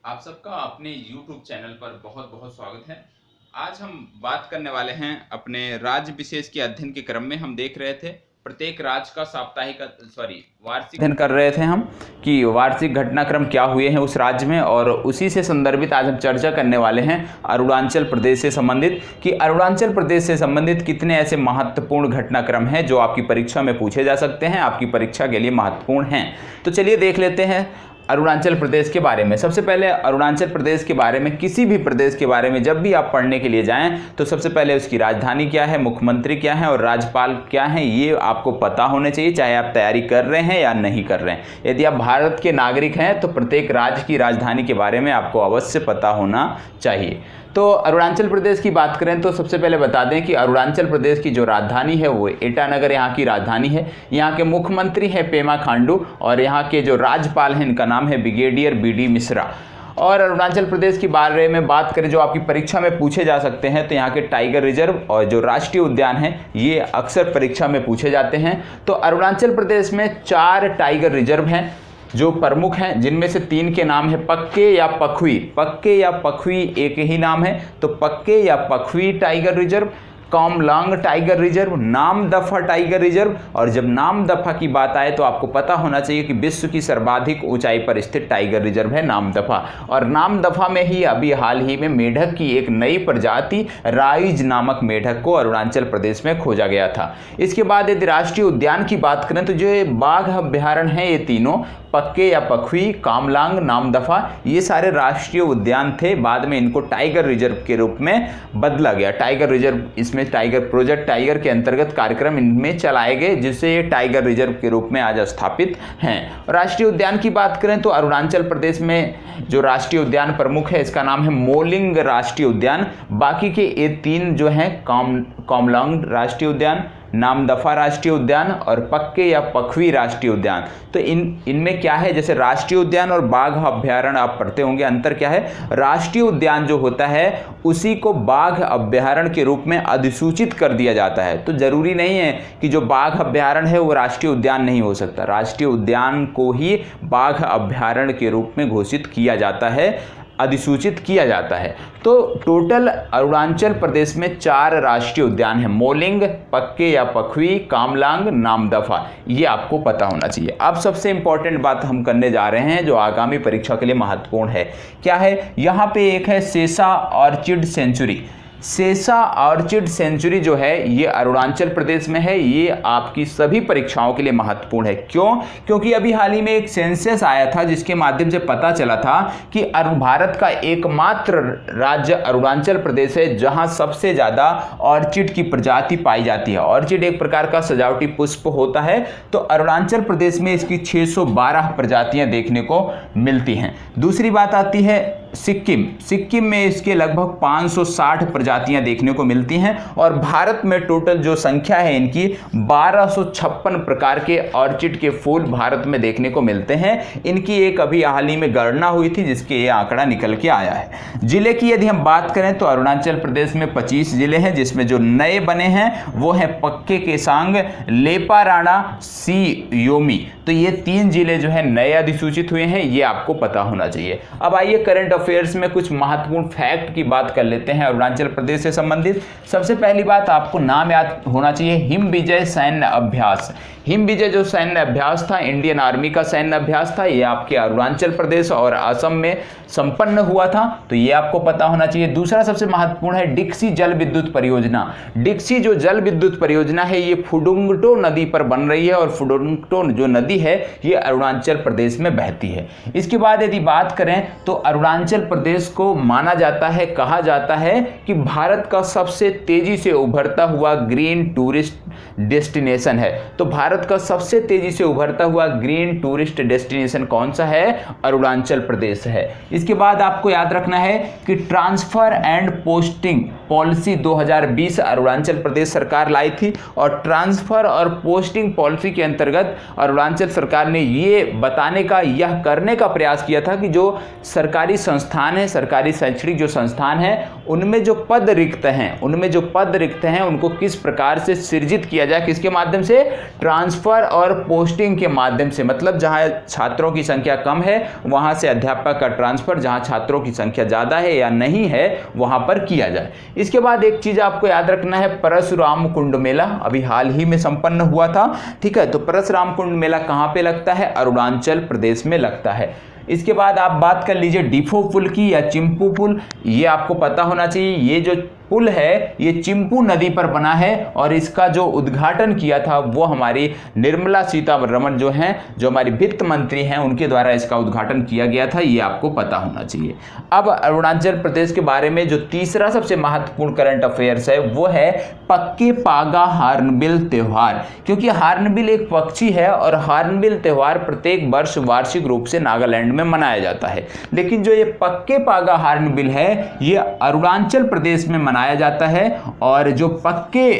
आप सबका अपने YouTube चैनल पर बहुत बहुत स्वागत है। आज हम बात करने वाले हैं अपने राज्य विशेष के अध्ययन के क्रम में। हम देख रहे थे प्रत्येक राज्य का वार्षिक अध्ययन कर रहे थे हम कि वार्षिक घटनाक्रम क्या हुए हैं उस राज्य में, और उसी से संदर्भित आज हम चर्चा करने वाले हैं अरुणाचल प्रदेश से संबंधित कि अरुणाचल प्रदेश से संबंधित कितने ऐसे महत्वपूर्ण घटनाक्रम हैं जो आपकी परीक्षा में पूछे जा सकते हैं, आपकी परीक्षा के लिए महत्वपूर्ण हैं। तो चलिए देख लेते हैं अरुणाचल प्रदेश के बारे में। सबसे पहले अरुणाचल प्रदेश के बारे में, किसी भी प्रदेश के बारे में जब भी आप पढ़ने के लिए जाएं तो सबसे पहले उसकी राजधानी क्या है, मुख्यमंत्री क्या है और राज्यपाल क्या है, ये आपको पता होने चाहिए, चाहे आप तैयारी कर रहे हैं या नहीं कर रहे हैं। यदि आप भारत के नागरिक हैं तो प्रत्येक राज्य की राजधानी के बारे में आपको अवश्य पता होना चाहिए। तो अरुणाचल प्रदेश की बात करें तो सबसे पहले बता दें कि अरुणाचल प्रदेश की जो राजधानी है वो ईटानगर यहाँ की राजधानी है। यहाँ के मुख्यमंत्री हैं पेमा खांडू और यहाँ के जो राज्यपाल हैं इनका नाम है ब्रिगेडियर BD मिश्रा। और अरुणाचल प्रदेश के बारे में बात करें जो आपकी परीक्षा में पूछे जा सकते हैं तो यहाँ के टाइगर रिजर्व और जो राष्ट्रीय उद्यान है ये अक्सर परीक्षा में पूछे जाते हैं। तो अरुणाचल प्रदेश में 4 टाइगर रिजर्व हैं जो प्रमुख हैं, जिनमें से 3 के नाम है पक्के या पखवी। पक्के या पखवी एक ही नाम है, तो पक्के या Pakhui tiger reserve, Kamlang tiger reserve, Namdapha tiger reserve. और जब नामदफा की बात आए तो आपको पता होना चाहिए कि विश्व की सर्वाधिक ऊंचाई पर स्थित टाइगर रिजर्व है नामदफा। और नामदफा में ही अभी हाल ही में मेढक की एक नई प्रजाति राइज नामक मेढक को अरुणाचल प्रदेश में खोजा गया था। इसके बाद यदि राष्ट्रीय उद्यान की बात करें तो जो बाघ अभ्यारण्य है, ये तीनों पक्के या पखवी, कामलांग, नामदफा, ये सारे राष्ट्रीय उद्यान थे। बाद में इनको टाइगर रिजर्व के रूप में बदला गया। टाइगर रिजर्व, इसमें टाइगर प्रोजेक्ट टाइगर के अंतर्गत कार्यक्रम इनमें चलाए गए जिससे ये टाइगर रिजर्व के रूप में आज स्थापित हैं। राष्ट्रीय उद्यान की बात करें तो अरुणाचल प्रदेश में जो राष्ट्रीय उद्यान प्रमुख है इसका नाम है मोलिंग राष्ट्रीय उद्यान। बाकी के ये 3 जो हैं कामलांग राष्ट्रीय उद्यान, नामदफा राष्ट्रीय उद्यान और पक्के या पखवी राष्ट्रीय उद्यान। तो इनमें क्या है, जैसे राष्ट्रीय उद्यान और बाघ अभ्यारण्य आप पढ़ते होंगे, अंतर क्या है, राष्ट्रीय उद्यान जो होता है उसी को बाघ अभ्यारण्य के रूप में अधिसूचित कर दिया जाता है। तो जरूरी नहीं है कि जो बाघ अभ्यारण्य है वो राष्ट्रीय उद्यान नहीं हो सकता, राष्ट्रीय उद्यान को ही बाघ अभ्यारण्य के रूप में घोषित किया जाता है, अधिसूचित किया जाता है। तो टोटल अरुणाचल प्रदेश में 4 राष्ट्रीय उद्यान हैं, मोलिंग, पक्के या पखवी, कामलांग, नामदफा, ये आपको पता होना चाहिए। अब सबसे इंपॉर्टेंट बात हम करने जा रहे हैं जो आगामी परीक्षा के लिए महत्वपूर्ण है। क्या है, यहाँ पे एक है सेसा ऑर्चिड सेंचुरी। सेसा ऑर्चिड सेंचुरी जो है ये अरुणाचल प्रदेश में है। ये आपकी सभी परीक्षाओं के लिए महत्वपूर्ण है। क्यों? क्योंकि अभी हाल ही में एक सेंसस आया था जिसके माध्यम से पता चला था कि भारत का एकमात्र राज्य अरुणाचल प्रदेश है जहां सबसे ज़्यादा ऑर्चिड की प्रजाति पाई जाती है। ऑर्चिड एक प्रकार का सजावटी पुष्प होता है, तो अरुणाचल प्रदेश में इसकी 612 प्रजातियां देखने को मिलती हैं। दूसरी बात आती है सिक्किम। सिक्किम में इसके लगभग 560 प्रजातियां देखने को मिलती हैं और भारत में टोटल जो संख्या है इनकी 1256 प्रकार के ऑर्चिड के फूल भारत में देखने को मिलते हैं। इनकी एक अभी हाल ही में गणना हुई थी जिसके ये आंकड़ा निकल के आया है। जिले की यदि हम बात करें तो अरुणाचल प्रदेश में 25 जिले हैं जिसमें जो नए बने हैं वो है पक्के केसांग, लेपाराडा, सी योमी। तो ये 3 जिले जो है नए अधिसूचित हुए हैं, ये आपको पता होना चाहिए। अब आइए करंट अफेयर्स में कुछ महत्वपूर्ण फैक्ट की बात कर लेते हैं अरुणाचल प्रदेश से संबंधित। सबसे पहली बात आपको नाम याद होना चाहिए, हिम विजय सैन्य अभ्यास। हिम विजय जो सैन्य अभ्यास था, इंडियन आर्मी का सैन्य अभ्यास था, ये आपके अरुणाचल प्रदेश और असम में संपन्न हुआ था, तो ये आपको पता होना चाहिए। दूसरा सबसे महत्वपूर्ण है डिक्सी जल विद्युत परियोजना। डिक्सी जो जल विद्युत परियोजना है ये फुडुंगटो नदी पर बन रही है और फुडुंगटो जो नदी है ये अरुणाचल प्रदेश में बहती है। इसके बाद यदि बात करें तो अरुणाचल प्रदेश को माना जाता है, कहा जाता है कि भारत का सबसे तेजी से उभरता हुआ ग्रीन टूरिस्ट डेस्टिनेशन है। तो भारत का सबसे तेजी से उभरता हुआ ग्रीन टूरिस्ट डेस्टिनेशन कौन सा है? अरुणाचल प्रदेश है। इसके बाद आपको याद रखना है कि transfer and policy 2020 Arunachal Pradesh सरकार लाई थी और ट्रांसफर और पोस्टिंग पॉलिसी के अंतर्गत अरुणाचल सरकार ने ये बताने का, यह करने का प्रयास किया था कि जो सरकारी संस्थान है, सरकारी शैक्षणिक जो संस्थान है, उनमें जो पद रिक्त हैं उनको किस प्रकार से सृजित किया जाए, किसके माध्यम से, ट्रांसफर और पोस्टिंग के माध्यम से। मतलब जहां छात्रों की संख्या कम है वहां से अध्यापक का ट्रांसफर, जहां छात्रों की संख्या ज्यादा है या नहीं है वहां पर किया जाए। इसके बाद एक चीज आपको याद रखना है, परशुराम कुंड मेला अभी हाल ही में संपन्न हुआ था, ठीक है। तो परशुराम कुंड मेला कहां पे लगता है, अरुणाचल प्रदेश में लगता है। इसके बाद आप बात कर लीजिए डिफो पुल की या चिंपू पुल, ये आपको पता होना चाहिए। ये जो पुल है ये चिंपू नदी पर बना है और इसका जो उद्घाटन किया था वो हमारी निर्मला सीतारमण जो हैं, जो हमारी वित्त मंत्री हैं, उनके द्वारा इसका उद्घाटन किया गया था, ये आपको पता होना चाहिए। अब अरुणाचल प्रदेश के बारे में जो तीसरा सबसे महत्वपूर्ण करंट अफेयर्स है वो है पक्के पागा हार्नबिल त्यौहार, क्योंकि हार्नबिल एक पक्षी है और हार्नबिल त्यौहार प्रत्येक वर्ष वार्षिक रूप से नागालैंड में मनाया जाता है। लेकिन जो ये पक्के पागा हार्नबिल है ये अरुणाचल प्रदेश में मनाया जाता है और जो पक्के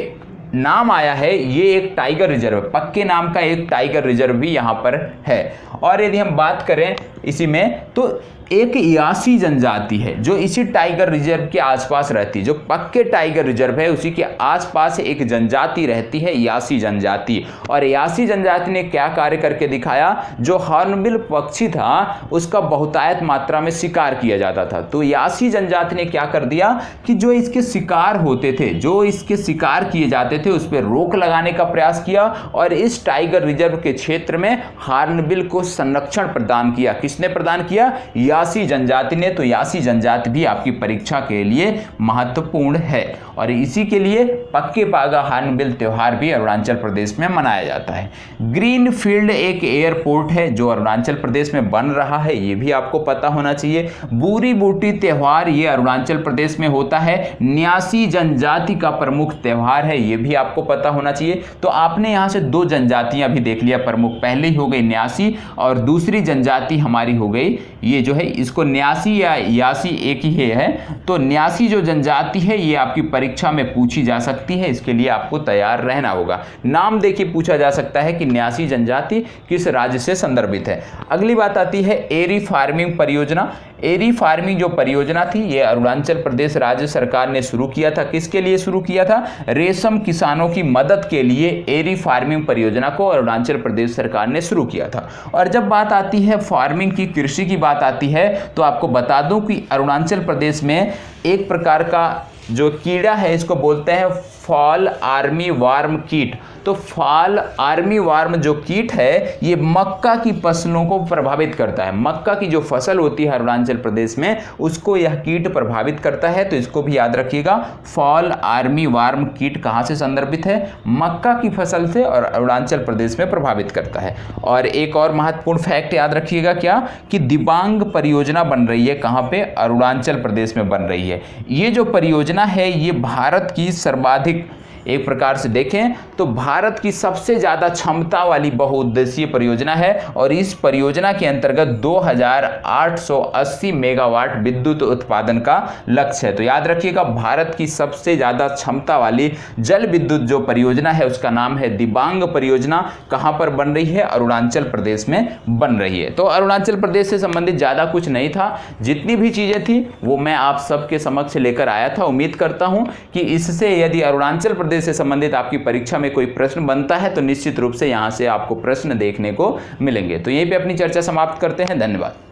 नाम आया है ये एक टाइगर रिजर्व है, पक्के नाम का एक टाइगर रिजर्व भी यहां पर है। और यदि हम बात करें इसी में तो एक यासी जनजाति है जो इसी टाइगर रिजर्व के आसपास रहती है, जो पक्के टाइगर रिजर्व है उसी के आसपास एक जनजाति रहती है, यासी जनजाति। और यासी जनजाति ने क्या कार्य करके दिखाया, जो हॉर्नबिल पक्षी था उसका बहुतायत मात्रा में शिकार किया जाता था, तो यासी जनजाति ने क्या कर दिया कि जो इसके शिकार होते थे, जो इसके शिकार किए जाते थे उस पर रोक लगाने का प्रयास किया और इस टाइगर रिजर्व के क्षेत्र में हॉर्नबिल को संरक्षण प्रदान किया। किसने प्रदान किया, यासी जनजाति ने। तो यासी जनजाति भी आपकी परीक्षा के लिए महत्वपूर्ण है और इसी के लिए पक्के पागा हार्नबिल त्यौहार भी अरुणाचल प्रदेश में मनाया जाता है। ग्रीन फील्ड एक एयरपोर्ट है जो अरुणाचल प्रदेश में बन रहा है, ये भी आपको पता होना चाहिए। बूरी बूटी त्यौहार ये अरुणाचल प्रदेश में होता है, न्यासी जनजाति का प्रमुख त्यौहार है, ये भी आपको पता होना चाहिए। तो आपने यहाँ से दो जनजातियां भी देख लिया प्रमुख, पहले ही हो गई न्यासी और दूसरी जनजाति हमारी हो गई ये जो है, इसको न्यासी या यासी एक ही है। तो न्यासी जो जनजाति है ये आपकी परीक्षा में पूछी जा सकती है, इसके लिए आपको तैयार रहना होगा। नाम देखिए पूछा जा सकता है कि न्यासी जनजाति किस राज्य से संदर्भित है। अगली बात आती है एरी फार्मिंग परियोजना। एरी फार्मिंग जो परियोजना थी ये अरुणाचल प्रदेश राज्य सरकार ने शुरू किया था। किसके लिए शुरू किया था, रेशम किसानों की मदद के लिए एरी फार्मिंग परियोजना को अरुणाचल प्रदेश सरकार ने शुरू किया था। और जब बात आती है फार्मिंग की, कृषि की बात आती है तो आपको बता दूं कि अरुणाचल प्रदेश में एक प्रकार का जो कीड़ा है इसको बोलते हैं फॉल आर्मी वार्म कीट। तो फॉल आर्मी वार्म जो कीट है ये मक्का की फसलों को प्रभावित करता है। मक्का की जो फसल होती है अरुणाचल प्रदेश में उसको यह कीट प्रभावित करता है, तो इसको भी याद रखिएगा। फॉल आर्मी वार्म कीट कहाँ से संदर्भित है, मक्का की फसल से और अरुणाचल प्रदेश में प्रभावित करता है। और एक और महत्वपूर्ण फैक्ट याद रखिएगा क्या, कि दिबांग परियोजना बन रही है, कहाँ पे, अरुणाचल प्रदेश में बन रही है। ये जो परियोजना है ये भारत की सर्वाधिक, एक प्रकार से देखें तो भारत की सबसे ज़्यादा क्षमता वाली बहुउद्देशीय परियोजना है और इस परियोजना के अंतर्गत 2880 मेगावाट विद्युत उत्पादन का लक्ष्य है। तो याद रखिएगा भारत की सबसे ज़्यादा क्षमता वाली जल विद्युत जो परियोजना है उसका नाम है दिबांग परियोजना। कहाँ पर बन रही है, अरुणाचल प्रदेश में बन रही है। तो अरुणाचल प्रदेश से संबंधित ज़्यादा कुछ नहीं था, जितनी भी चीज़ें थी वो मैं आप सबके समक्ष लेकर आया था। उम्मीद करता हूँ कि इससे यदि अरुणाचल प्रदेश से संबंधित आपकी परीक्षा में कोई प्रश्न बनता है तो निश्चित रूप से यहां से आपको प्रश्न देखने को मिलेंगे। तो यहीं पे अपनी चर्चा समाप्त करते हैं। धन्यवाद।